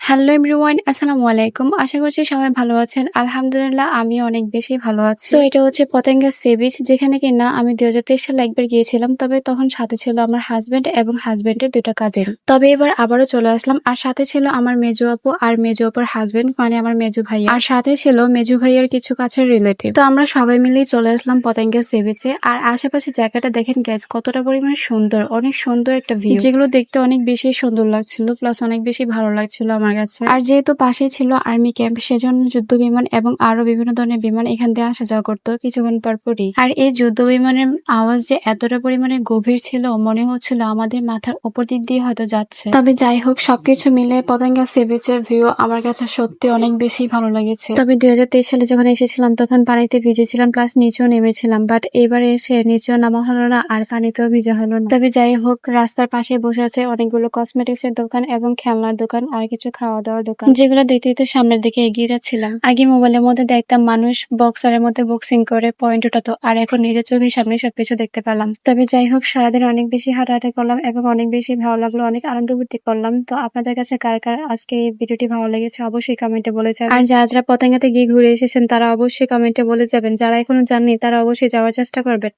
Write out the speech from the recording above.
Hello everyone, আসসালামু আলাইকুম। আশা করছি সবাই ভালো আছেন। আলহামদুলিল্লাহ আমি অনেক বেশি ভালো আছি। তো এটা হচ্ছে পতেঙ্গা সি বিচ, যেখানে কিনা আমি 2023 সালে একবার গিয়েছিলাম। তবে তখন সাথে ছিল আমার হাজবেন্ড এবং হাজবেন্ডের 2টা কাজিন। তবে এবার আবারও চলে আসলাম। আর সাথে ছিল আমার মেজো আপু আর মেজো আপুর হাজবেন্ড, মানে আমার মেজো ভাইয়া। আর সাথে ছিল মেজো ভাইয়ার কিছু কাছের রিলেটিভ। তো আমরা সবাই মিলেই চলে আসলাম পতেঙ্গা সি বিচে। আর আশেপাশে জায়গাটা দেখেন গাইস, কতটা পরিমাণে সুন্দর, অনেক সুন্দর একটা ভিউ, যেগুলো দেখতে অনেক বেশি সুন্দর লাগছিল, প্লাস অনেক বেশি ভালো লাগছিল আমার কাছে। আর যেহেতু পাশেই ছিল আর্মি ক্যাম্প, সেজন্য যুদ্ধ বিমান এবং আরো বিভিন্ন ধরনের বিমান এখান দিয়ে আসা যাওয়া করতো কিছুক্ষণ পর পরই। আর এই যুদ্ধ বিমানের আওয়াজ যে এতটা পরিমাণে গভীর ছিল, মনে হচ্ছিল আমাদের মাথার উপর দিক দিয়ে হয়তো যাচ্ছে। তবে যাই হোক, সবকিছু মিলে পতেঙ্গা সি বিচের ভিউ আমার কাছে সত্যি অনেক বেশি ভালো লেগেছে। তবে 2023 সালে যখন এসেছিলাম তখন পানিতে ভিজেছিলাম, প্লাস নিচেও নেমেছিলাম, বাট এবারে এসে নিচেও নামা হলো না আর পানিতেও ভিজা হলো না। তবে যাই হোক, রাস্তার পাশে বসে আছে অনেকগুলো কসমেটিক্স এর দোকান এবং খেলনার দোকান আর কিছু খাওয়া দাওয়ার দোকান, যেগুলো দেখতে দেখতে সামনের দিকে এগিয়ে যাচ্ছিলাম। আগে মোবাইলের মধ্যে দেখতাম মানুষ বক্সারের মধ্যে বক্সিং করে পয়েন্ট উঠাতো, আর এখন নিজের চোখের সামনে সবকিছু দেখতে পেলাম। তবে যাই হোক, সারাদিন অনেক বেশি হাঁটাহাঁটি করলাম এবং অনেক বেশি ভালো লাগলো, অনেক আনন্দ ফুর্তি করলাম। তো আপনাদের কাছে কার কার আজকে এই ভিডিওটি ভালো লেগেছে অবশ্যই কমেন্টে বলে যাবেন। আর যারা যারা পতেঙ্গাতে গিয়ে ঘুরে এসেছেন তারা অবশ্যই কমেন্টে বলে যাবেন। যারা এখনো যাননি তারা অবশ্যই যাওয়ার চেষ্টা করবেন।